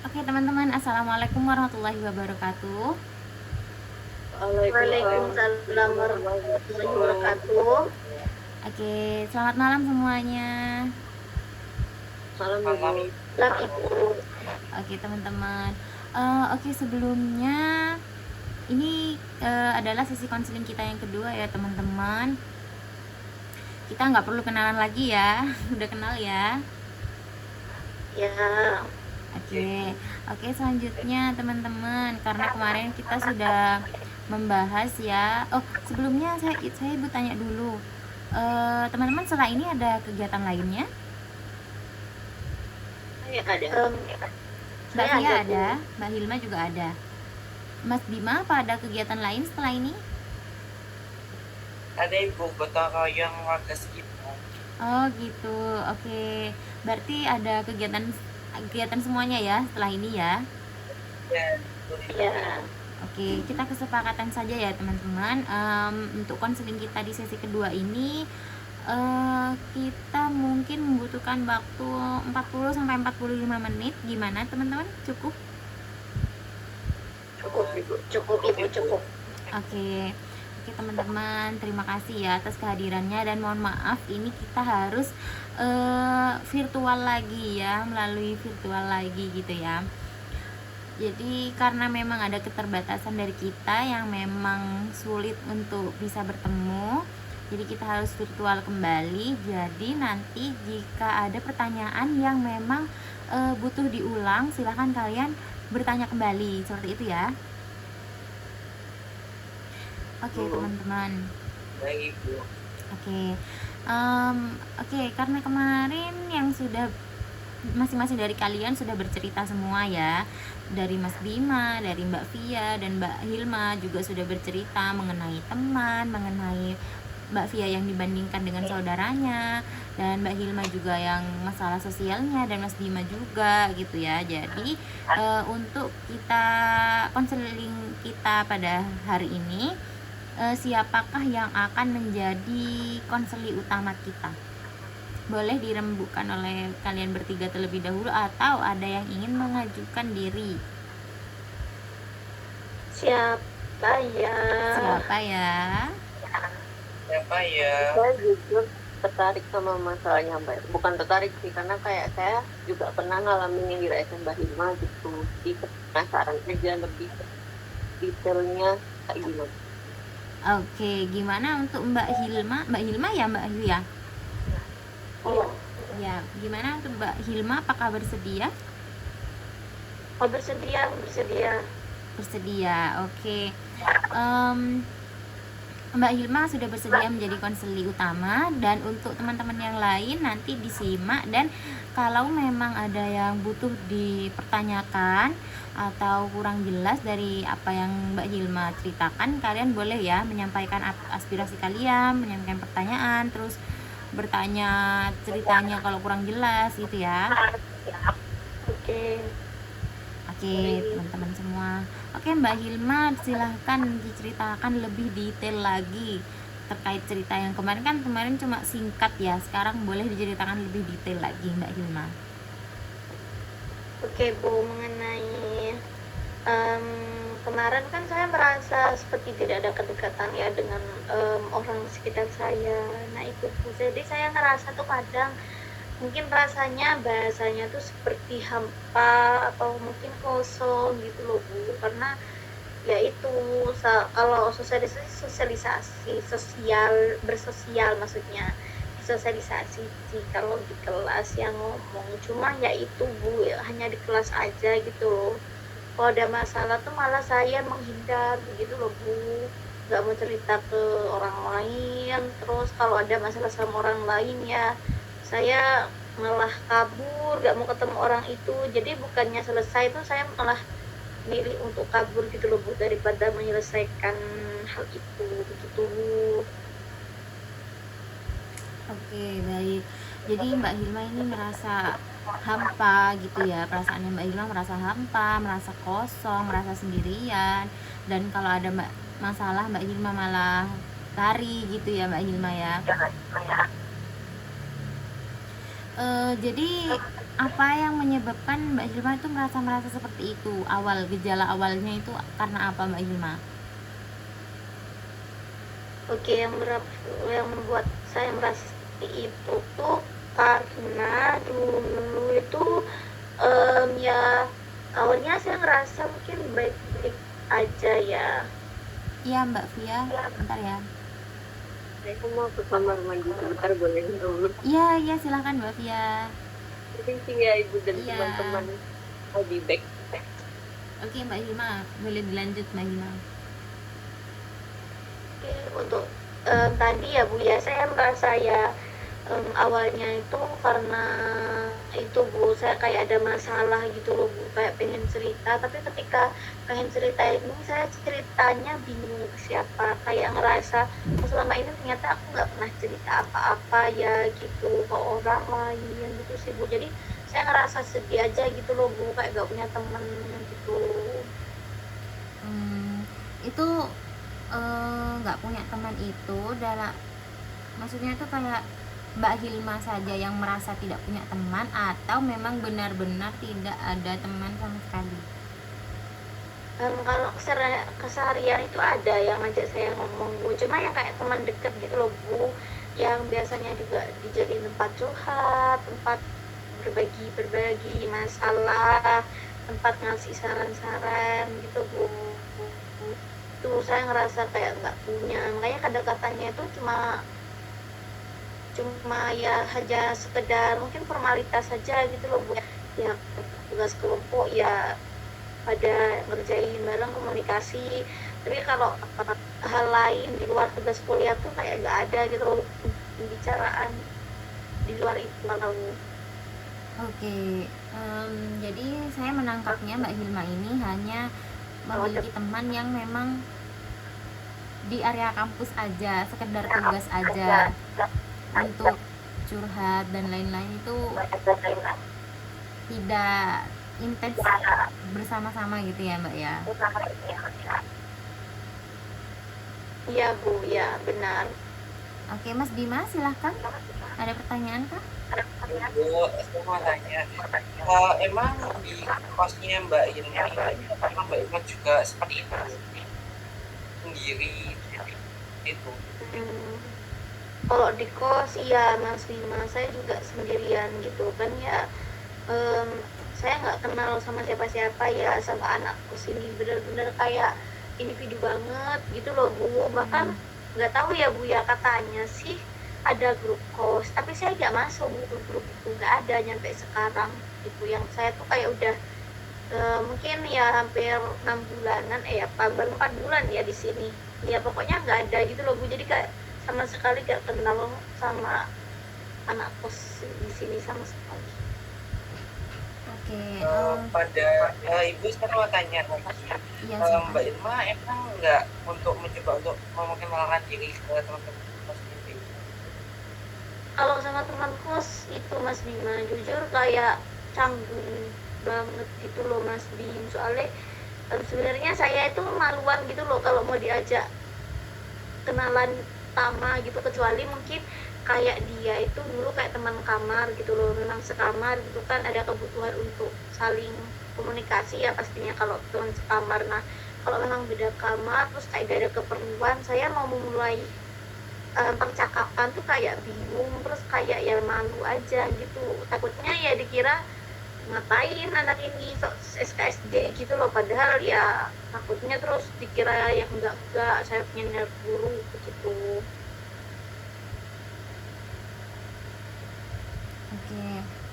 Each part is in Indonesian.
Oke teman-teman, Assalamualaikum warahmatullahi wabarakatuh. Waalaikumsalam Waalaikumsalam warahmatullahi warahmatullahi wabarakatuh. wabarakatuh. Oke, selamat malam semuanya. Malam Malam Ibu. Ibu. Oke teman-teman, oke sebelumnya ini adalah sesi konseling kita yang kedua ya teman-teman. Kita nggak perlu kenalan lagi ya, udah kenal ya. Ya, Oke selanjutnya teman-teman, karena kemarin kita sudah membahas ya. Oh sebelumnya saya ibu tanya dulu, teman-teman setelah ini ada kegiatan lainnya? Saya ada. Mbak saya Fia ada, Bu. ada, Mbak Hilma juga ada. Mas Bima apa ada kegiatan lain setelah ini? Ada ibu gotong royong warga sekitar. Oh gitu, oke. Berarti ada kegiatan semuanya ya setelah ini ya. Dan Ya, Oke, kita kesepakatan saja ya teman-teman. Untuk konseling kita di sesi kedua ini, kita mungkin membutuhkan waktu 40 sampai 45 menit. Gimana teman-teman? Cukup? cukup Ibu, cukup. Oke. Oke teman-teman, terima kasih ya atas kehadirannya dan mohon maaf ini kita harus virtual lagi ya, melalui virtual lagi gitu ya. Jadi karena memang ada keterbatasan dari kita yang memang sulit untuk bisa bertemu, jadi kita harus virtual kembali. Jadi nanti jika ada pertanyaan yang memang butuh diulang, silahkan kalian bertanya kembali seperti itu ya. Oke teman-teman. baik ibu. Oke, oke karena kemarin yang sudah masing-masing dari kalian sudah bercerita semua ya, dari Mas Bima, dari Mbak Via dan Mbak Hilma juga sudah bercerita mengenai teman, mengenai Mbak Via yang dibandingkan dengan saudaranya, dan Mbak Hilma juga yang masalah sosialnya, dan Mas Bima juga gitu ya. Jadi untuk kita konseling kita pada hari ini, siapakah yang akan menjadi konseli utama kita? Boleh dirembukan oleh kalian bertiga terlebih dahulu atau ada yang ingin mengajukan diri? Siapa ya? Siapa ya? Siapa ya? Saya jujur tertarik sama masalahnya Mbak. Bukan tertarik sih, karena kayak saya juga pernah ngalamin yang dirasain Mbak Hilma gitu. Jadi penasaran aja lebih detailnya kayak gimana. Oke, gimana untuk Mbak Hilma? Mbak Hilma ya Mbak Hilma? Iya. Ya, gimana untuk Mbak Hilma? Apakah bersedia? Oh, bersedia. Bersedia, oke. Mbak Hilma sudah bersedia menjadi konseli utama, dan untuk teman-teman yang lain nanti disimak, dan kalau memang ada yang butuh dipertanyakan atau kurang jelas dari apa yang Mbak Hilma ceritakan, kalian boleh ya menyampaikan aspirasi kalian, menyampaikan pertanyaan, terus bertanya ceritanya kalau kurang jelas gitu ya. Oke. Oke teman-teman semua. Oke Mbak Hilma, silahkan diceritakan lebih detail lagi terkait cerita yang kemarin. Kan kemarin cuma singkat ya, sekarang boleh diceritakan lebih detail lagi Mbak Hilma. Oke Bu, mengenai kemarin kan saya merasa seperti tidak ada kedekatan ya dengan orang sekitar saya. Nah itu Bu, jadi saya ngerasa tuh kadang mungkin rasanya bahasanya tuh seperti hampa atau mungkin kosong gitu loh Bu, karena ya itu kalau sosialisasi sosial bersosial maksudnya sosialisasi sih kalau di kelas yang ngomong, cuma ya itu Bu, ya, hanya di kelas aja gitu loh. Kalau ada masalah tuh malah saya menghindar begitu loh Bu, nggak mau cerita ke orang lain. Terus kalau ada masalah sama orang lain ya saya malah kabur, gak mau ketemu orang itu. Jadi bukannya selesai tuh saya malah milih untuk kabur gitu loh Bu, daripada menyelesaikan hal itu begitu. Oke baik. Jadi Mbak Hilma ini merasa hampa gitu ya, perasaannya Mbak Hilma merasa hampa, merasa kosong, merasa sendirian, dan kalau ada masalah Mbak Hilma malah lari gitu ya Mbak Hilma ya. Jadi apa yang menyebabkan Mbak Hilma itu merasa seperti itu? Gejala awalnya itu karena apa Mbak Hilma? Oke, yang membuat saya merasa seperti itu tuh karena dulu itu ya awalnya saya ngerasa mungkin baik-baik aja ya. Iya Mbak Via, bentar ya. Aku mau ke kamar mandi sebentar, boleh dulu? Iya silakan Mbak Via. Thank you ya Ibu dan Iya. teman-teman. I'll be back. Oke Mbak Hilma, boleh dilanjut Mbak Hilma. Oke, untuk tadi ya Bu ya, saya merasa ya awalnya itu karena itu Bu, saya kayak ada masalah gitu loh Bu, kayak pengen cerita, tapi ketika pengen cerita ini saya ceritanya bingung ke siapa, kayak ngerasa selama ini ternyata aku nggak pernah cerita apa-apa ya gitu ke orang lain gitu sih Bu. Jadi saya ngerasa sedih aja gitu loh Bu, kayak gak punya temen gitu. Itu nggak punya teman itu maksudnya itu kayak Mbak Hilma saja yang merasa tidak punya teman, atau memang benar-benar tidak ada teman sama sekali? Kalau keseharian itu ada yang ngajak saya ngomong Bu, cuma yang kayak teman deket gitu loh Bu, yang biasanya juga dijadiin tempat curhat, tempat berbagi masalah, tempat ngasih saran-saran gitu Bu. Itu saya ngerasa kayak nggak punya, makanya kadang-kadangnya itu cuma ya hanya sekedar mungkin formalitas saja gitu loh Bu, ya tugas kelompok ya pada ngerjain bareng komunikasi, tapi kalau hal lain di luar tugas kuliah tuh kayak nggak ada gitu loh pembicaraan di luar itu. Oke, jadi saya menangkapnya Mbak Hilma ini hanya memiliki teman yang memang di area kampus aja, sekedar tugas aja, untuk curhat dan lain-lain, itu tidak intens bersama-sama gitu ya Mbak ya? Iya Bu, ya benar. Oke Mas Bima, silahkan, ada pertanyaan kah? Bu, saya mau tanya, emang di kosnya Mbak Irma ini, apakah Mbak Irma juga seperti itu sendiri itu? Kalau di kos iya Mas Bima, saya juga sendirian gitu kan ya. Saya nggak kenal sama siapa-siapa ya, sama anak kos ini bener-bener kayak individu banget gitu loh Bu. Bahkan nggak tahu ya Bu ya, katanya sih ada grup kos, tapi saya nggak masuk Bu, grup itu nggak ada nyampe sekarang gitu. Yang saya tuh kayak udah mungkin ya hampir 6 bulanan baru 4 bulan ya di sini ya, pokoknya nggak ada gitu loh Bu. Jadi kayak sama sekali gak kenal sama anak kos di sini sama sekali. Oke, Pada Ibu, saya mau tanya lagi, iya Mbak Irma emang nggak untuk mencoba untuk memperkenalkan diri ke teman-teman kos sendiri? Kalau sama teman kos itu Mas Bima, jujur kayak canggung banget gitu loh Mas Bim, soalnya sebenarnya saya itu maluan gitu loh kalau mau diajak kenalan pertama gitu, kecuali mungkin kayak dia itu dulu kayak teman kamar gitu loh, memang sekamar gitu kan, ada kebutuhan untuk saling komunikasi ya pastinya kalau teman sekamar. Nah kalau memang beda kamar terus kayak gak ada keperluan, saya mau memulai percakapan tuh kayak bingung, terus kayak ya malu aja gitu, takutnya ya dikira ngapain anak ini sok SKSD gitu loh, padahal ya takutnya terus dikira yang enggak saya punya niat buruk begitu. Oke,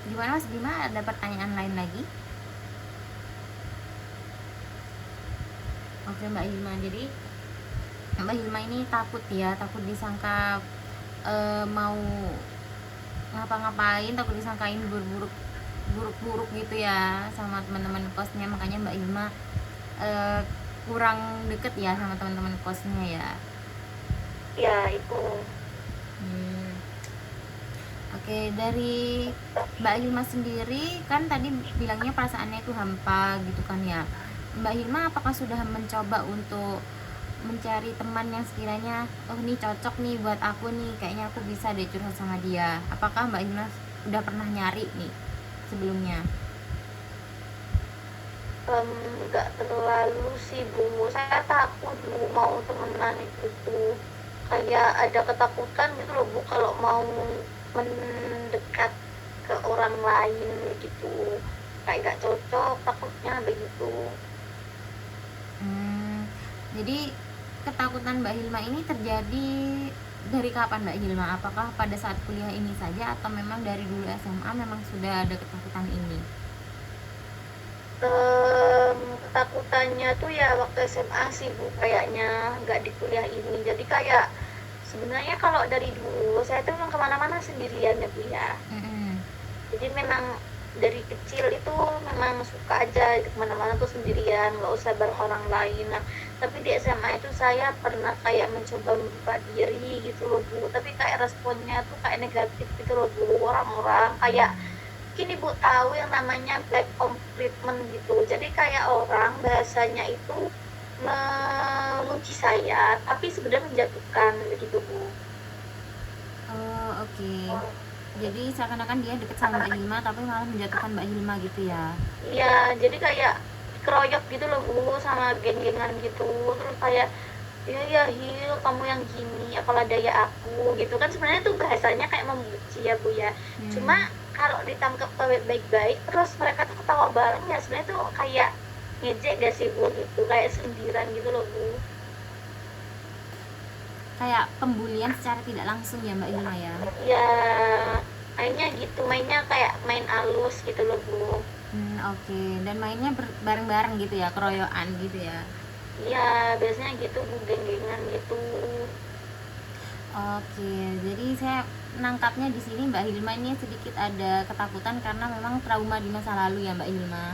gimana Mas Bima, ada pertanyaan lain lagi? Oke Mbak Hilma, jadi Mbak Hilma ini takut disangka mau ngapa-ngapain, takut disangkain buruk-buruk gitu ya sama teman-teman kosnya, makanya Mbak Hilma kurang deket ya sama teman-teman kosnya ya. Ya itu. Oke, dari Mbak Hilma sendiri kan tadi bilangnya perasaannya itu hampa gitu kan ya. Mbak Hilma apakah sudah mencoba untuk mencari teman yang sekiranya ini cocok nih buat aku nih, kayaknya aku bisa deh curhat sama dia? Apakah Mbak Hilma udah pernah nyari nih? sebelumnya? Nggak terlalu sih Bu, saya takut Bu mau temenan itu tuh kayak ada ketakutan gitu loh Bu kalau mau mendekat ke orang lain gitu, kayak nggak cocok takutnya begitu. Hmm, jadi ketakutan Mbak Hilma ini terjadi dari kapan Mbak Hilma? Apakah pada saat kuliah ini saja atau memang dari dulu SMA memang sudah ada ketakutan ini? Ketakutannya tuh ya waktu SMA sih Bu, kayaknya nggak di kuliah ini. Jadi kayak sebenarnya kalau dari dulu saya tuh memang kemana-mana sendirian ya Bu ya. Mm-mm. Jadi memang dari kecil itu memang suka aja kemana-mana tuh sendirian, nggak usah bareng orang lain. Nah, tapi di SMA itu saya pernah kayak mencoba membuka diri gitu loh Bu, tapi kayak responnya tuh kayak negatif gitu loh Bu, orang-orang kayak gini Bu, tahu yang namanya black treatment gitu. Jadi kayak orang bahasanya itu memuji saya tapi sebenarnya menjatuhkan begitu Bu. Oh, oke. Jadi seakan-akan dia deket sama Mbak Hilma tapi malah menjatuhkan Mbak Hilma gitu ya. Iya, jadi kayak keroyok gitu loh Bu sama geng-gengan gitu. Terus kayak iya ya Hil, kamu yang gini, apalah daya aku gitu kan, sebenarnya tuh bahasanya kayak memuji ya Bu ya. Cuma kalau ditangkap baik-baik terus mereka tuh ketawa bareng ya, sebenarnya tuh kayak ngejek gak sih Bu gitu, kayak sindiran gitu loh Bu. Kayak pembulian secara tidak langsung ya Mbak Hilma ya. Ya mainnya gitu, mainnya kayak main alus gitu loh Bu. Oke. Dan mainnya bareng-bareng gitu ya, keroyokan gitu ya. Iya biasanya gitu Bu, geng-gengan gitu. Oke, jadi saya nangkapnya di sini Mbak Hilma ini sedikit ada ketakutan karena memang trauma di masa lalu ya Mbak Hilma.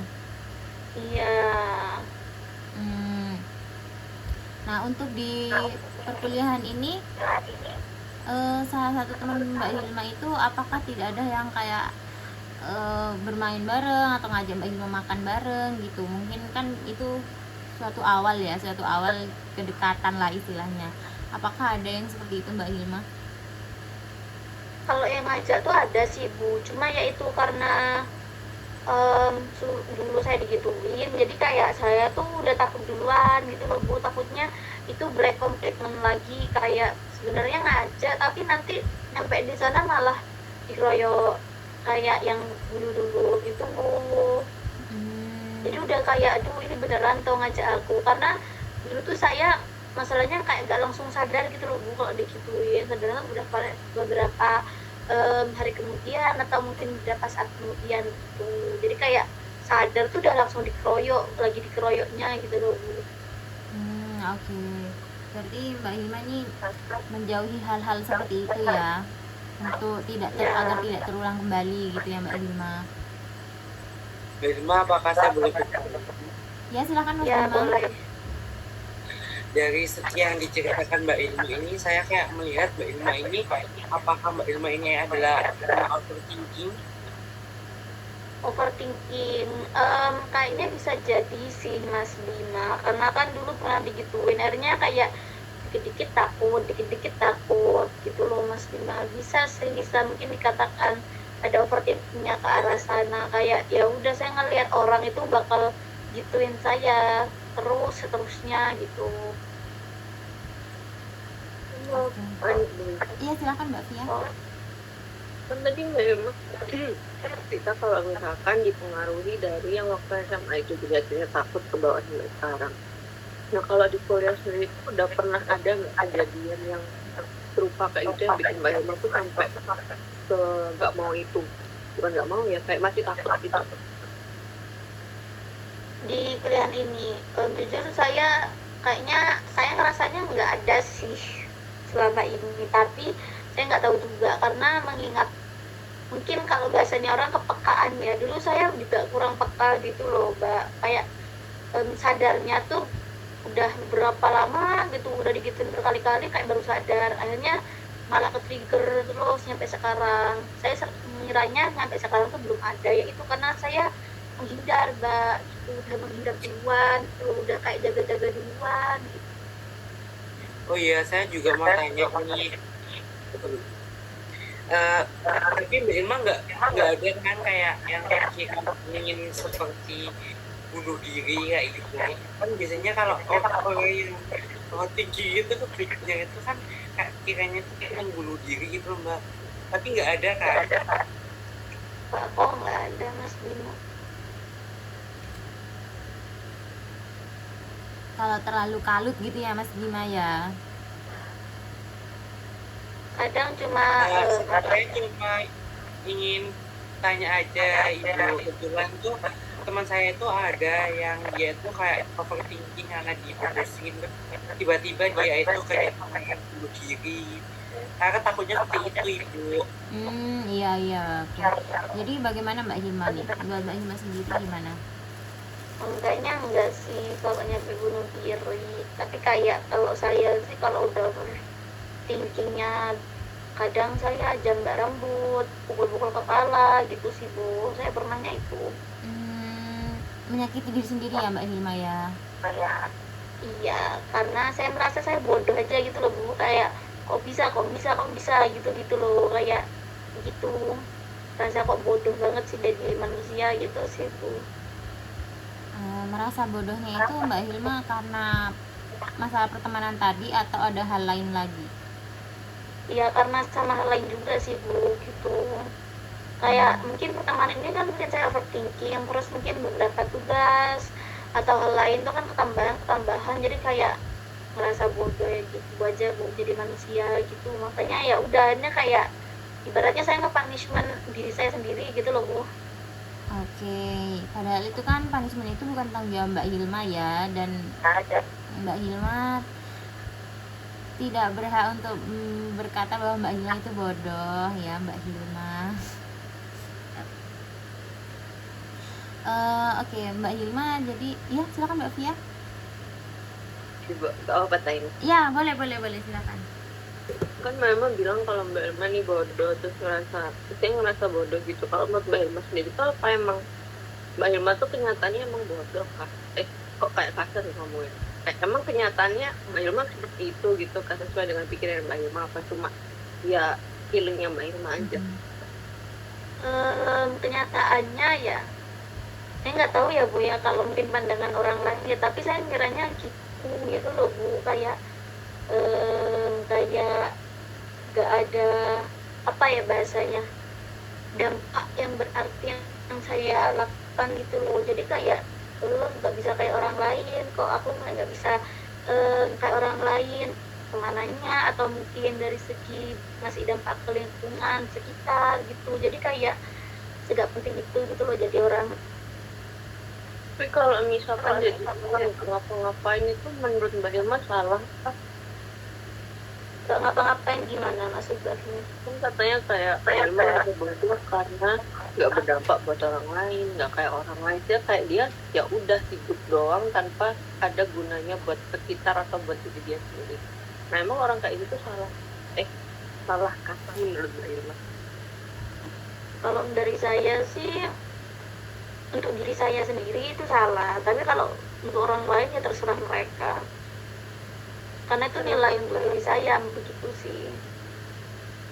Iya. Hmm. Nah, untuk di perkuliahan ini salah satu teman Mbak Hilma itu apakah tidak ada yang kayak bermain bareng atau ngajak Mbak Hilma makan bareng gitu? Mungkin kan itu suatu awal ya, suatu awal kedekatan lah istilahnya. Apakah ada yang seperti itu Mbak Hilma? Kalau yang ngajak tuh ada sih Bu, cuma ya itu karena dulu saya digituin, jadi kayak saya tuh udah takut duluan gitu loh Bu, takutnya itu black treatment lagi, kayak sebenarnya ngajak tapi nanti sampai di sana malah dikeroyok kayak yang dulu-dulu gitu Bu. Jadi udah kayak aduh ini beneran tau ngajak aku, karena dulu tuh saya masalahnya kayak gak langsung sadar gitu loh Bu kalau digituin, sadarnya udah beberapa hari kemudian atau mungkin beberapa saat kemudian gitu. Jadi kayak sadar tuh udah langsung dikeroyok, lagi dikeroyoknya gitu loh Bu. Oke. Berarti Mbak Hilma ini menjauhi hal-hal seperti itu ya, untuk agar tidak terulang kembali gitu ya Mbak Hilma. Mbak Hilma, apakah saya boleh bertanya? Ya silakan Mas Ya Hilma. boleh. Dari yang diceritakan Mbak Ilma ini, saya kayak melihat Mbak Ilma ini, apakah Mbak Ilma ini adalah overthinking? Overthinking, kayaknya bisa jadi sih Mas Bima, karena kan dulu pernah digituin, akhirnya kayak dikit-dikit takut gitu loh Mas Bima. Bisa sih, bisa mungkin dikatakan ada overthinkingnya ke arah sana, kayak ya udah saya ngelihat orang itu bakal gituin saya terus seterusnya gitu. Iya silakan Mbak Fia. Kan tadi memang kita kalau misalkan dipengaruhi dari yang waktu SMA itu biasanya takut ke bawah sampai sekarang. Nah kalau di kuliah sendiri itu udah pernah ada nggak kejadian yang serupa kayak gitu yang bikin Mbak Hilma tuh sampai ke nggak mau itu, bukan nggak mau ya, kayak masih takut gitu. Di kuliah ini jujur saya kayaknya saya ngerasanya nggak ada sih selama ini, tapi saya nggak tahu juga karena mengingat mungkin kalau bahasanya orang kepekaan ya, dulu saya juga kurang peka gitu loh Mbak, kayak sadarnya tuh udah berapa lama gitu, udah digituin berkali-kali kayak baru sadar, akhirnya malah ke trigger terus sampai sekarang. Saya mengiranya sampai sekarang tuh belum ada, ya itu karena saya menghindar Mbak gitu, udah menghindar duluan gitu, udah kayak jaga-jaga duluan gitu. Oh iya, saya juga mau tanya ini. Tapi Mbak Ilma nggak ada kan kayak yang ingin seperti bunuh diri kayak gitu kan. Biasanya kalau orang yang tinggi itu tuh pikirnya itu kan kayak kiranya itu kayak bunuh diri gitu loh, Mbak, tapi nggak ada kan. Kok nggak ada Mas Bimo? Kalau terlalu kalut gitu ya Mas Bima ya. Kadang cuma Saya cuma ingin tanya aja, Ibu. Kebetulan tuh teman saya itu ada yang dia tuh kayak overthinking karena diputusin, tiba-tiba dia itu kayak bunuh diri karena takutnya seperti itu, Ibu. Iya iya. Oke. Jadi bagaimana Mbak Hilma nih? Buat Mbak Hilma sendiri gimana? enggak sih kalau nyampe bunuh diri, tapi kayak kalau saya sih kalau udah thinkingnya kadang saya jambak rambut, pukul-pukul kepala gitu sih Bu, saya pernahnya itu. Menyakiti diri sendiri ya Mbak Hilma ya. Iya, karena saya merasa saya bodoh aja gitu loh Bu, kayak kok bisa gitu loh, kayak gitu. Rasa kok bodoh banget sih jadi manusia gitu sih Bu. Merasa bodohnya itu Mbak Hilma karena masalah pertemanan tadi atau ada hal lain lagi? Iya, karena sama hal lain juga sih Bu gitu. Kayak mungkin pertemanan ini kan mungkin saya overthinking, terus mungkin beberapa tugas atau hal lain tuh kan ketambahan, jadi kayak ngerasa bodoh ya gitu aja Bu, jadi manusia gitu. Makanya ya udahnya kayak ibaratnya saya nge-punishment diri saya sendiri gitu loh Bu. Oke, padahal itu kan punishment itu bukan tanggung jawab Mbak Hilma ya, dan Mbak Hilma tidak berhak untuk berkata bahwa Mbak Hilma itu bodoh ya Mbak Hilma. Oke, Mbak Hilma, jadi ya silakan Mbak Fia. Apa tanya? Ya boleh silakan. Kan memang bilang kalau Mbak Hilma nih bodoh, terus ngerasa bodoh gitu. Kalau menurut Mbak Hilma sendiri tuh apa emang Mbak Hilma tuh kenyataannya emang bodoh kah? Kok kayak kasar ya ngomongnya? Emang kenyataannya Mbak Hilma seperti itu gitu, kan sesuai dengan pikiran Mbak Hilma, apa cuma ya feelingnya Mbak Hilma aja? Kenyataannya ya saya nggak tahu ya Bu ya, kalau mungkin pandangan orang lain ya, tapi saya kiranya gitu loh Bu, kayak gak ada apa ya bahasanya, dampak yang berarti yang saya lakukan gitu loh. Jadi kayak nggak bisa kayak orang lain, kok aku nggak bisa kayak orang lain kemananya, atau mungkin dari segi ngasih dampak ke lingkungan sekitar gitu. Jadi kayak tidak penting itu gitu loh jadi orang. Tapi kalau misalkan jadi orang ngapa-ngapain itu menurut Mbak Hilma salah apa? Gak ngapa-ngapain gimana maksudnya? Kan katanya kayak Hilma merasa bodoh karena nggak berdampak buat orang lain, nggak kayak orang lain. Dia ya udah hidup doang tanpa ada gunanya buat sekitar atau buat diri dia sendiri. Nah emang orang kayak gitu salah kata menurut Mbak Hilma? Kalau dari saya sih, untuk diri saya sendiri itu salah, tapi kalau untuk orang lain ya terserah mereka, karena itu nilai untuk diri saya begitu sih.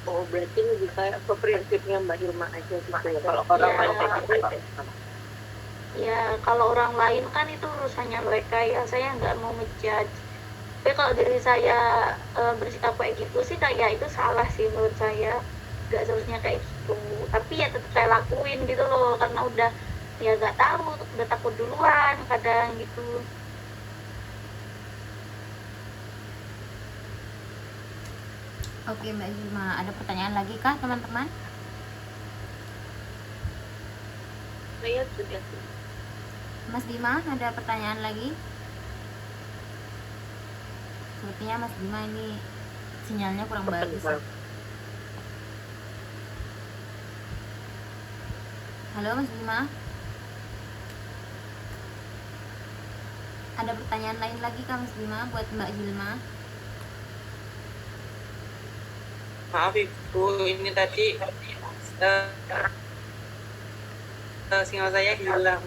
Oh berarti lebih kayak ke prinsipnya Mbak Hilma aja gitu ya. Kalau orang lain kayak gitu ya kalau orang lain kan itu urusannya mereka ya, saya nggak mau ngejudge. Tapi kalau diri saya bersikap kayak gitu sih kayak itu salah sih menurut saya, nggak seharusnya kayak gitu. Tapi ya tetap saya lakuin gitu loh, karena udah ya nggak tahu, udah takut duluan kadang gitu. Oke Mbak Hilma, ada pertanyaan lagi kah teman-teman? saya sudah Mas Bima, ada pertanyaan lagi? Sepertinya Mas Bima ini sinyalnya kurang bagus. Halo Mas Bima, ada pertanyaan lain lagi kah Mas Bima buat Mbak Hilma? Maaf Ibu, ini tadi sinyal saya hilang.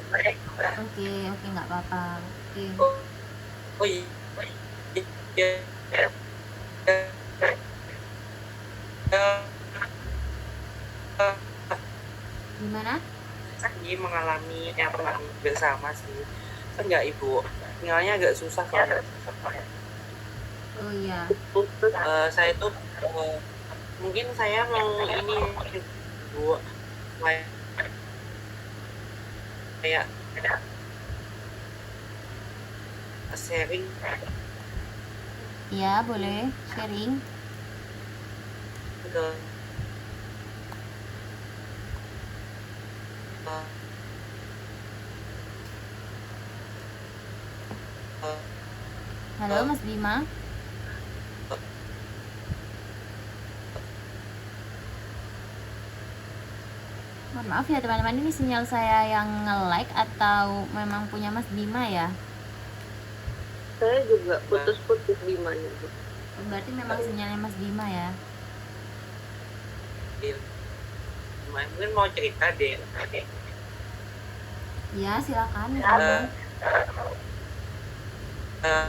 Oke, nggak apa-apa. Oke. Oh iya. Gimana? sih mengalami yang bersama sih. Enggak ibu, tinggalnya agak susah soalnya. Oh iya. Saya tuh mungkin saya mau ini bu kayak sharing Ya, boleh sharing. ke Halo Mas Bima. Mohon maaf ya teman-teman, ini sinyal saya yang nge-lag atau memang punya Mas Bima ya? Saya juga putus-putus Bimanya. Berarti memang sinyalnya Mas Bima ya? mungkin mau cerita deh. Ya, silakan. Eh, eh,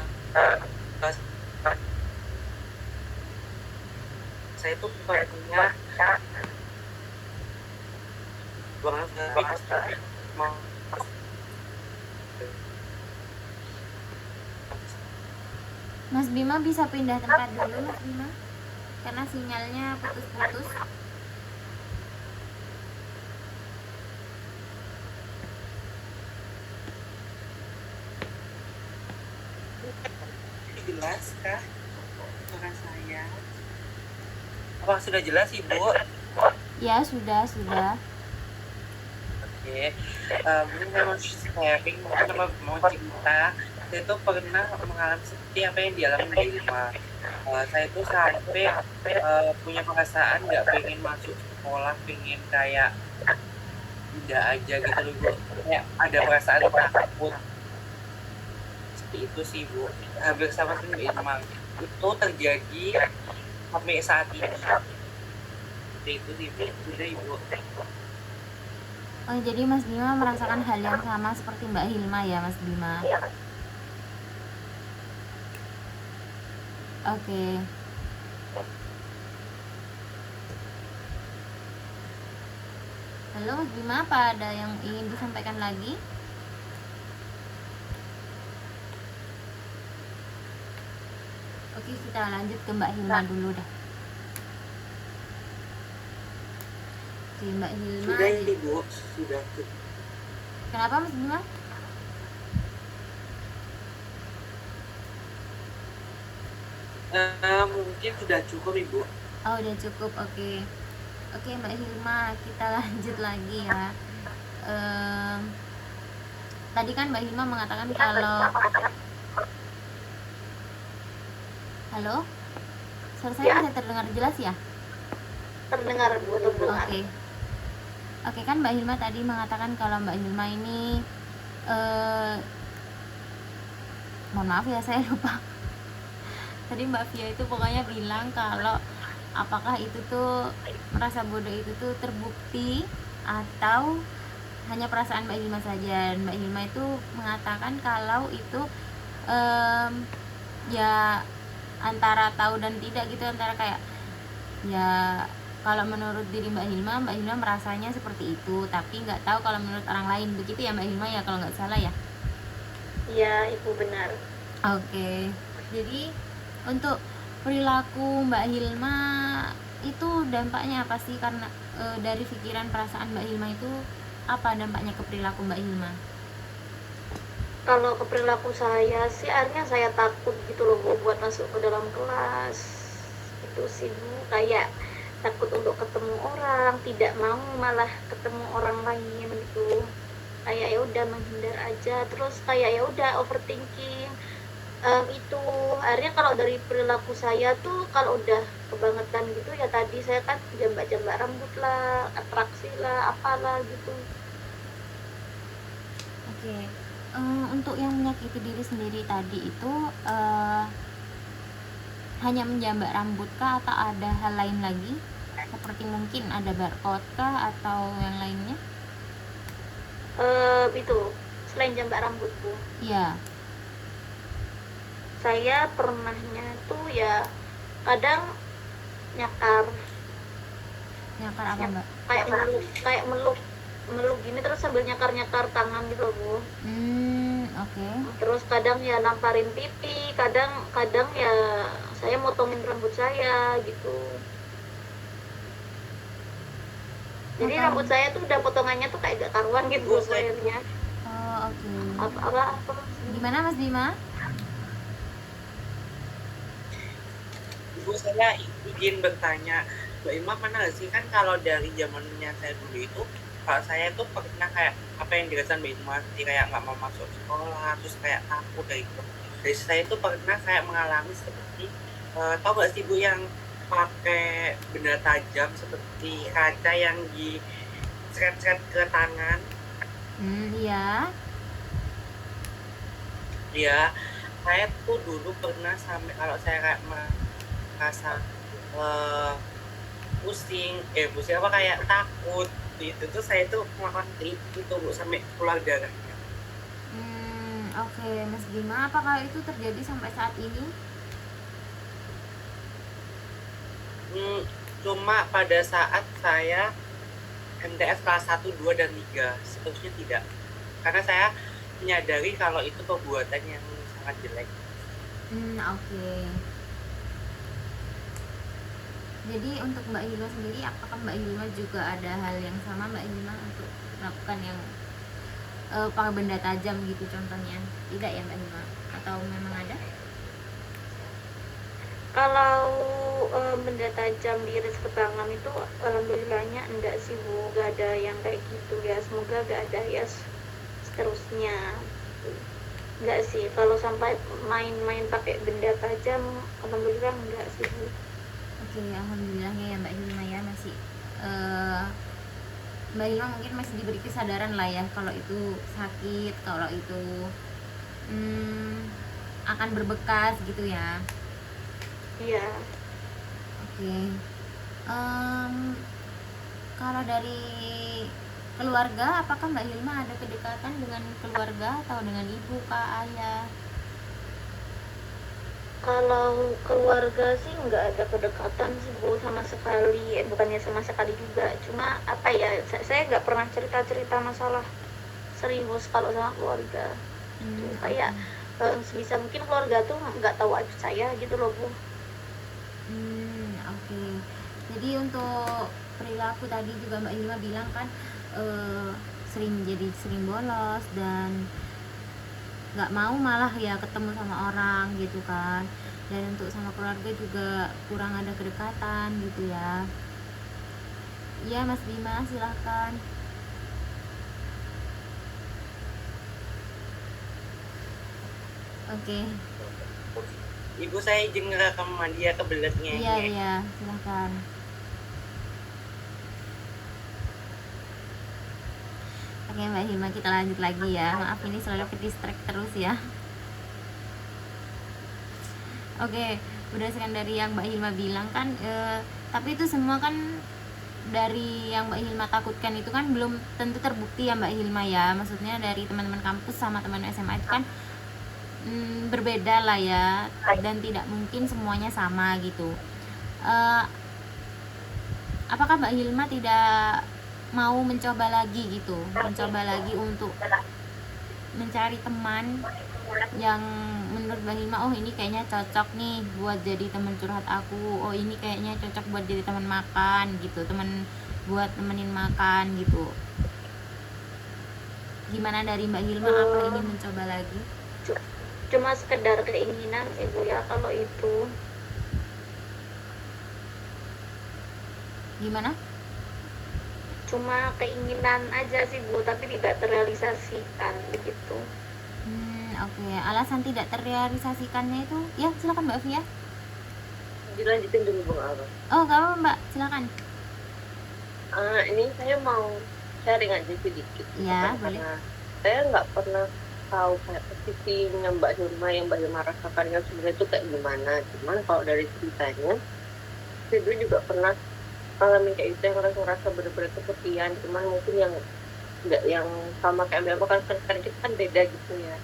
saya tuh pernah banget mau Mas Bima bisa pindah tempat dulu Mas Bima, karena sinyalnya putus-putus. jelas kah suara saya? Apa sudah jelas ibu? Ya, sudah. Oke, mungkin saya mau sharing, mungkin mau cerita. Saya tuh pernah mengalami seperti apa yang dialami Mbak Ilma. Saya tuh sampai punya perasaan nggak pengen masuk sekolah, pengen kayak udah aja gitu loh Bu. Kayak ada perasaan takut. Seperti itu sih Bu. Hampir sama seperti Mbak Ilma. Itu terjadi sampai saat ini. Seperti itu sih Bu. Sudah Ibu. Oh, jadi Mas Bima merasakan hal yang sama seperti Mbak Hilma ya, Mas Bima? Oke. Halo Mas Bima, apa ada yang ingin disampaikan lagi? Oke, kita lanjut ke Mbak Hilma dulu dah. Oke, Mbak Hilma. Sudah Ibu, sudah. Kenapa Mas Bima? Mungkin sudah cukup Ibu. Oh, udah cukup. Oke. Oke, Mbak Hilma, kita lanjut lagi ya. Tadi kan Mbak Hilma mengatakan kalau halo? Suara saya bisa terdengar jelas ya? Terdengar Bu, terdengar. Oke. Oke, kan Mbak Hilma tadi mengatakan kalau Mbak Hilma ini mohon maaf ya, saya lupa. Tadi Mbak Via itu pokoknya bilang kalau apakah itu tuh merasa bodoh itu tuh terbukti atau hanya perasaan Mbak Hilma saja. Dan Mbak Hilma itu mengatakan kalau itu ya antara tahu dan tidak gitu, antara kayak ya kalau menurut diri Mbak Hilma merasanya seperti itu, tapi nggak tahu kalau menurut orang lain. Begitu ya Mbak Hilma ya, kalau nggak salah ya? Iya, Ibu benar. Oke. Jadi untuk perilaku Mbak Hilma itu dampaknya apa sih? Karena dari pikiran perasaan Mbak Hilma itu apa dampaknya ke perilaku Mbak Hilma? Kalau ke perilaku saya sih akhirnya saya takut gitu loh Bu, buat masuk ke dalam kelas. Itu sih Bu, kayak takut untuk ketemu orang, tidak mau malah ketemu orang lain gitu. Kayak ya udah menghindar aja, terus kayak ya udah overthinking. Itu akhirnya kalau dari perilaku saya tuh kalau udah kebangetan gitu ya, tadi saya kan jambak-jambak rambut lah, atraksi lah, apalah gitu. Oke. Untuk yang menyakiti diri sendiri tadi itu hanya menjambak rambut kah atau ada hal lain lagi? Seperti mungkin ada barcode kah atau yang lainnya? Itu selain jambak rambut Bu, Iya. saya pernahnya tuh ya kadang nyakar Nyakar apa Mbak? kayak meluk meluk gini terus sambil nyakar-nyakar tangan gitu loh Bu. Oke. Terus kadang ya namparin pipi, kadang ya saya motongin rambut saya gitu. Jadi Potong. rambut saya tuh udah potongannya tuh kayak gak karuan gitu Bu, saya kayaknya. Oh, oke. Apa Gimana Mas Bima? Ibu, saya izin bertanya, Mbak Ima pernah nggak sih, kan kalau dari zamannya saya dulu itu, kalau saya tuh pernah kayak apa yang dirasain Mbak Ima, seperti kayak nggak mau masuk sekolah, terus kayak takut kayak gitu. Dari saya tuh pernah kayak mengalami seperti, tahu nggak sih Bu yang pakai benda tajam seperti kaca yang di seret-seret ke tangan? Iya. Ya, saya tuh dulu pernah sampai kalau saya kayak merasa pusing apa kayak takut gitu tuh saya tuh melakukan itu Bu sampai keluar darahnya. Oke, Mas Bima, apakah itu terjadi sampai saat ini? Cuma pada saat saya MTS kelas 1, 2, dan 3, seterusnya tidak. Karena saya menyadari kalau itu perbuatan yang sangat jelek. Oke. Jadi untuk Mbak Hilma sendiri, apakah Mbak Hilma juga ada hal yang sama Mbak Hilma untuk melakukan yang pakai benda tajam gitu contohnya? Tidak ya Mbak Hilma? Atau memang ada? kalau benda tajam diiris ke tangan itu alhamdulillahnya enggak sih Bu, gak ada yang kayak gitu ya, semoga gak ada ya seterusnya. Enggak sih, kalau sampai main-main pakai benda tajam alhamdulillah enggak sih Bu. Oke, alhamdulillahnya ya Mbak Hilma ya, masih Mbak Hilma mungkin masih diberi kesadaran lah ya kalau itu sakit, kalau itu akan berbekas gitu ya. Iya. Oke. Kalau dari keluarga, apakah Mbak Hilma ada kedekatan dengan keluarga atau dengan ibu, kak, ayah? Kalau keluarga sih nggak ada kedekatan sih Bu sama sekali, bukannya sama sekali juga, cuma apa ya, saya nggak pernah cerita-cerita masalah serius kalau sama keluarga. Kayak sebisa mungkin keluarga tuh nggak tahu aib saya gitu loh Bu. Oke. Jadi untuk perilaku tadi juga Mbak Hilma bilang kan sering bolos dan nggak mau malah ya ketemu sama orang gitu kan, dan untuk sama keluarga juga kurang ada kedekatan gitu ya. Iya Mas Bima, silahkan. Oke. Ibu, saya izin ngerekam dia kebeletnya. Iya, silahkan. Oke Mbak Hilma, kita lanjut lagi ya. Maaf ini selalu ke distract terus ya. Oke, berdasarkan dari yang Mbak Hilma bilang kan, tapi itu semua kan dari yang Mbak Hilma takutkan itu kan belum tentu terbukti ya Mbak Hilma ya. Maksudnya dari teman-teman kampus sama teman SMA itu kan berbeda lah ya, dan tidak mungkin semuanya sama gitu. Apakah Mbak Hilma tidak mau mencoba lagi gitu, untuk mencari teman yang menurut Mbak Hilma, oh ini kayaknya cocok nih buat jadi teman curhat aku, oh ini kayaknya cocok buat jadi teman makan gitu, teman buat temenin makan gitu. Gimana dari Mbak Hilma, apa ingin mencoba lagi? Cuma sekedar keinginan sih Bu ya kalau itu. Gimana? Cuma keinginan aja sih Bu, tapi tidak terrealisasikan begitu. Oke. Alasan tidak terrealisasikannya itu, ya silakan Mbak Fia. Dilanjutin dulu Bang Alba. Oh gak apa Mbak, silakan. Ini saya mau sharing aja sedikit. Ya, boleh. Saya nggak pernah tahu kayak posisinya Mbak Hilma yang Mbak Hilma rasakan yang sebenarnya itu kayak gimana. Cuman kalau dari ceritanya, saya dulu juga pernah ngalamin kayak itu, yang ngerasa bener-bener kesepian. Cuman mungkin yang nggak yang sama kayak Mbak Hilma kan kita kan beda gitu ya.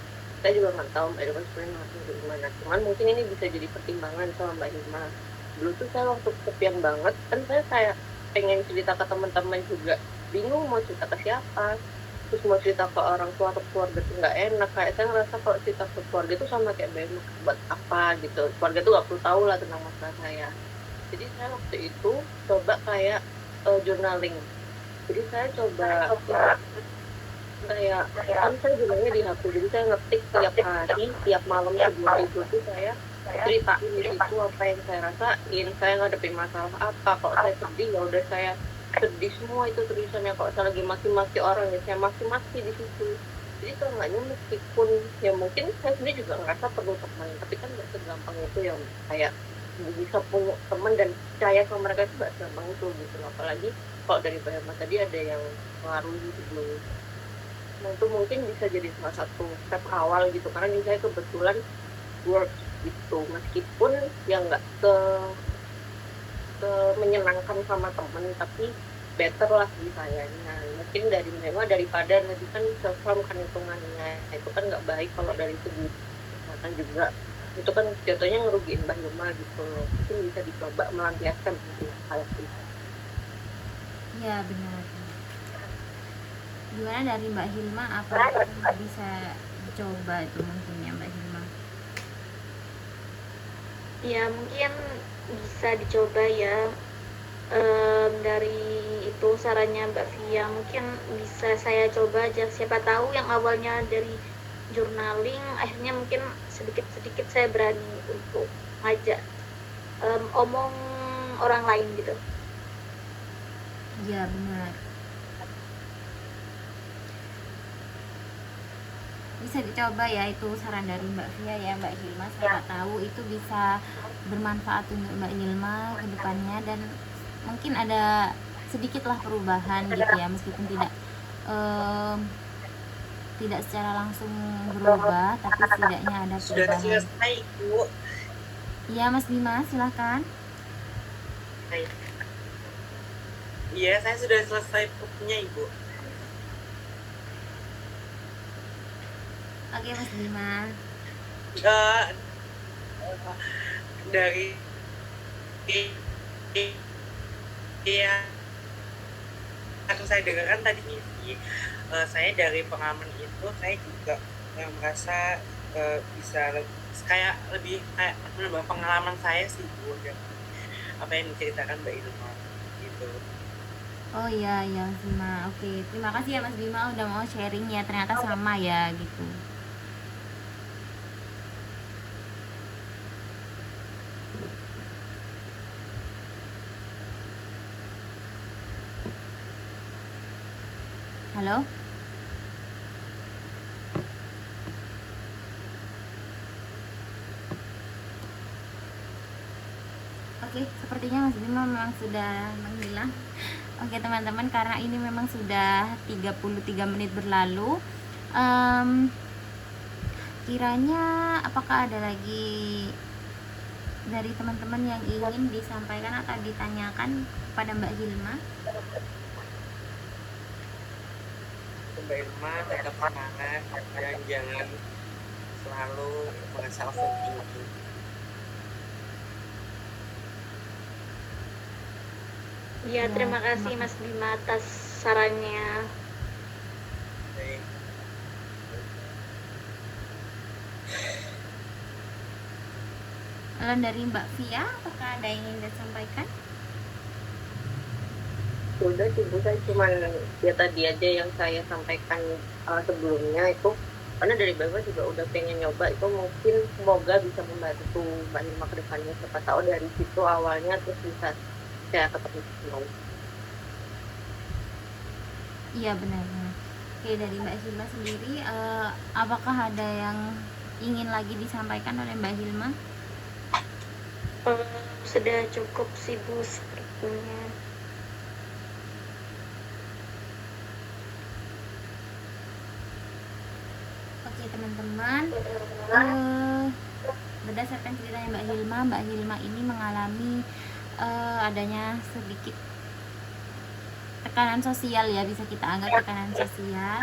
Saya juga nggak tahu Mbak Hilma sebenarnya ngerasain gimana. Cuman mungkin ini bisa jadi pertimbangan sama Mbak Hilma. Dulu tuh saya waktu kesepian banget, kan saya kayak pengen cerita ke teman-teman juga, bingung mau cerita ke siapa, terus mau cerita ke orang tua atau keluarga tuh nggak enak. Kayak saya ngerasa kalau cerita ke keluarga itu sama kayak buat apa gitu, keluarga tuh nggak perlu tahu lah tentang masalah saya. Jadi saya waktu itu coba kayak journaling. Jadi saya coba kayak kan saya jurnalnya di HP, jadi saya ngetik tiap hari, tiap malam sebelum tidur tuh saya ceritain di situ apa yang saya rasain, saya ngadepin masalah apa. Kalau saya sedih ya udah saya sedih semua itu tulisannya. Kalau saya lagi maki-maki orang ya saya maki-maki di situ. Jadi seenggaknya meskipun ya mungkin saya sendiri juga ngerasa perlu teman, tapi kan nggak segampang itu yang kayak bisa punya teman dan percaya sama mereka itu nggak segampang itu gitu. Apalagi kalau dari Mbak Emma tadi ada yang mengaruhi gitu. Nah itu mungkin bisa jadi salah satu step awal gitu, karena ini saya kebetulan work gitu, meskipun ya nggak ke menyenangkan sama temen, tapi better lah di saya. Nah mungkin dari Mbak daripada nanti kan self harm kan hitungannya itu kan nggak baik. Kalau dari segi kesehatan juga itu kan jatuhnya ngerugiin Mbak Hilma gitu loh. Mungkin bisa dicoba melampiaskan hal itu. Ya benar. Gimana dari Mbak Hilma, apa yang bisa dicoba itu mungkin ya Mbak Hilma? Ya mungkin bisa dicoba ya. Dari itu sarannya Mbak Via mungkin bisa saya coba aja, siapa tahu yang awalnya dari journaling akhirnya mungkin sedikit-sedikit saya berani untuk ngajak omong orang lain gitu. Ya benar. Bisa dicoba ya itu saran dari Mbak Via ya Mbak Hilma, siapa tahu itu bisa bermanfaat untuk Mbak Hilma ke depannya, dan mungkin ada sedikitlah perubahan gitu ya, meskipun tidak secara langsung berubah, tapi setidaknya ada Sudah perubahan. selesai, Bu. Iya Mas Bima, silakan. Iya, saya sudah selesai bukunya, Ibu. Oke Mas Bima. Eh, dari yang saya dengarkan tadi sih, saya dari pengalaman itu saya juga merasa bisa kayak lebih kayak menambah pengalaman saya sih Bu, dan apa yang diceritakan Mbak Ilma gitu. Oh iya ya Mas Bima. Oke, terima kasih ya Mas Bima udah mau sharing ya, ternyata sama ya gitu. Halo? Oke, sepertinya Mas Bima memang sudah menghilang. Oke teman-teman, karena ini memang sudah 33 menit berlalu, kiranya apakah ada lagi dari teman-teman yang ingin disampaikan atau ditanyakan kepada Mbak Hilma? Mbak Ilma tetap semangat dan jangan selalu merasa overthinking. Ya, terima kasih Mas Bima atas sarannya. Baik. Lalu dari Mbak Via, apakah ada yang ingin disampaikan? Sudah sih Bu, saya cuma ya tadi aja yang saya sampaikan sebelumnya itu, karena dari Bapak juga udah pengen nyoba itu, mungkin semoga bisa membantu Mbak Hilma ke depannya. Siapa tahu dari situ awalnya terus bisa saya ketemu mau. Iya benar. Oke, dari Mbak Hilma sendiri, apakah ada yang ingin lagi disampaikan oleh Mbak Hilma? Sudah cukup sih Bu sepertinya. Oke teman-teman, berdasarkan ceritanya Mbak Hilma ini mengalami adanya sedikit tekanan sosial ya, bisa kita anggap tekanan sosial,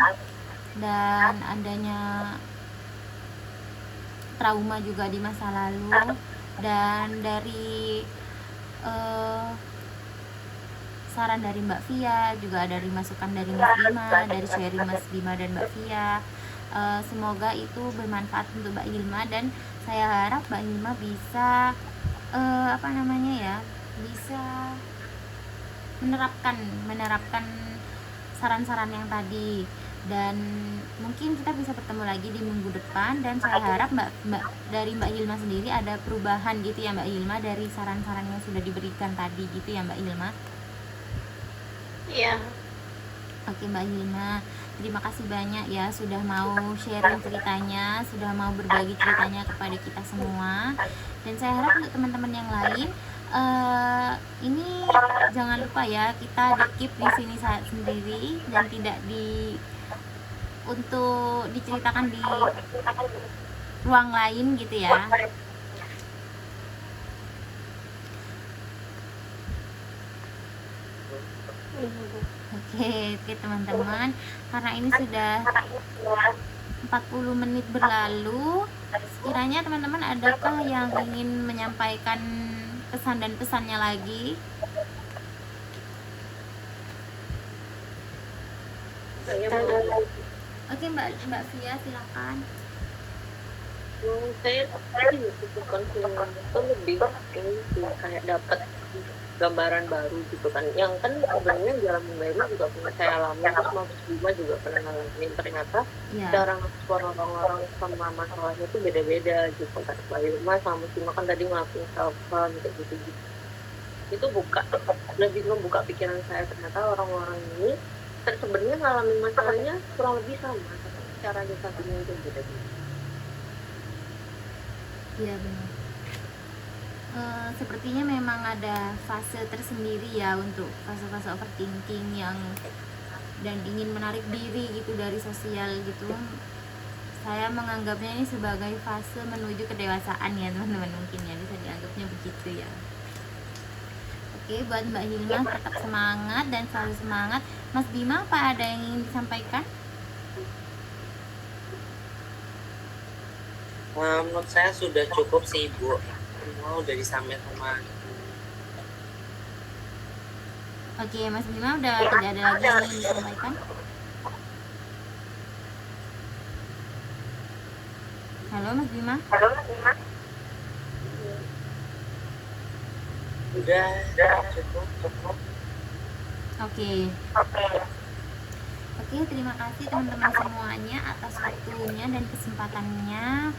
dan adanya trauma juga di masa lalu. Dan dari saran dari Mbak Via, juga dari masukan dari Mas Bima, dari sharing Mas Bima dan Mbak Via. Semoga itu bermanfaat untuk Mbak Hilma, dan saya harap Mbak Hilma bisa bisa menerapkan saran-saran yang tadi, dan mungkin kita bisa bertemu lagi di minggu depan, dan saya harap dari Mbak Hilma sendiri ada perubahan gitu ya Mbak Hilma, dari saran-saran yang sudah diberikan tadi gitu ya Mbak Hilma. Iya. Oke Mbak Hilma, terima kasih banyak ya sudah mau sharing ceritanya, sudah mau berbagi ceritanya kepada kita semua. Dan saya harap untuk teman-teman yang lain, ini jangan lupa ya, kita di-keep di sini sendiri dan tidak untuk diceritakan di ruang lain gitu ya. Oke teman-teman, karena ini sudah 40 menit berlalu, sekiranya teman-teman adakah yang ingin menyampaikan pesan dan pesannya lagi? Oke Mbak Via, silakan. Saya juga konsumen itu lebih ini sih, kayak dapat gambaran baru gitu kan, yang kan sebenarnya dalam Mbak juga pernah saya alami, terus Mas Bima juga pernah ngalamin, ternyata cara ngekspor orang-orang sama masalahnya itu beda-beda gitu kan. Mbak Hilma sama Mas Bima kan tadi ngelakuin self-harm gitu, itu lebih membuka pikiran saya, ternyata orang-orang ini sebenarnya ngalamin masalahnya kurang lebih sama, tapi cara nyikapinya itu beda-beda. Iya benar. Sepertinya memang ada fase tersendiri ya untuk fase-fase overthinking yang dan ingin menarik diri gitu dari sosial gitu. Saya menganggapnya ini sebagai fase menuju kedewasaan ya teman-teman, mungkin ya bisa dianggapnya begitu ya. Oke, buat Mbak Hilma tetap semangat dan selalu semangat. Mas Bima, apa ada yang ingin disampaikan? Menurut saya sudah cukup sih Bu, semua udah disampaikan sama. Oke, Mas Bima udah tidak ada lagi yang ingin disampaikan? Halo Mas Bima? Udah cukup. Oke, terima kasih teman-teman semuanya atas waktunya dan kesempatannya.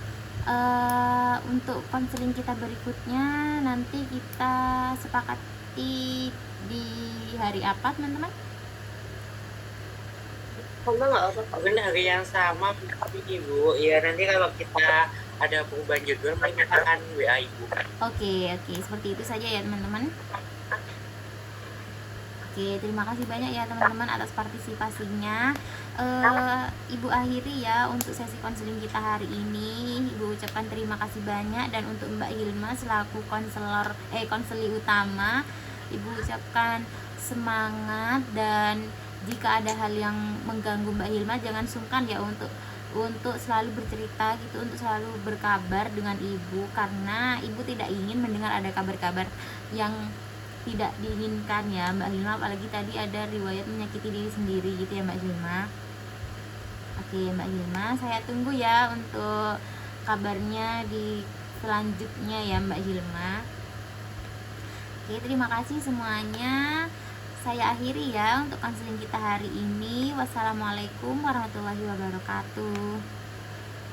Untuk konseling kita berikutnya nanti kita sepakati di hari apa teman-teman? Mungkin hari yang sama Ibu. Ya nanti kalau kita ada perubahan jadwal, mungkin kita akan WA Ibu. Oke, seperti itu saja ya teman-teman. Oke, terima kasih banyak ya teman-teman atas partisipasinya. Ibu akhiri ya untuk sesi konseling kita hari ini. Ibu ucapkan terima kasih banyak, dan untuk Mbak Hilma selaku konseli utama, Ibu ucapkan semangat, dan jika ada hal yang mengganggu Mbak Hilma jangan sungkan ya untuk selalu bercerita gitu, untuk selalu berkabar dengan Ibu, karena Ibu tidak ingin mendengar ada kabar-kabar yang tidak diinginkan ya Mbak Hilma, apalagi tadi ada riwayat menyakiti diri sendiri gitu ya Mbak Hilma. Oke Mbak Hilma, saya tunggu ya untuk kabarnya di selanjutnya ya Mbak Hilma. Oke, terima kasih semuanya. Saya akhiri ya untuk konseling kita hari ini. Wassalamualaikum warahmatullahi wabarakatuh.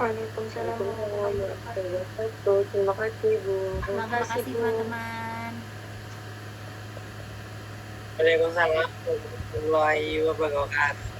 Waalaikumsalam warahmatullahi wabarakatuh. Terima kasih Bu. Terima kasih teman-teman. Waalaikumsalam warahmatullahi wabarakatuh.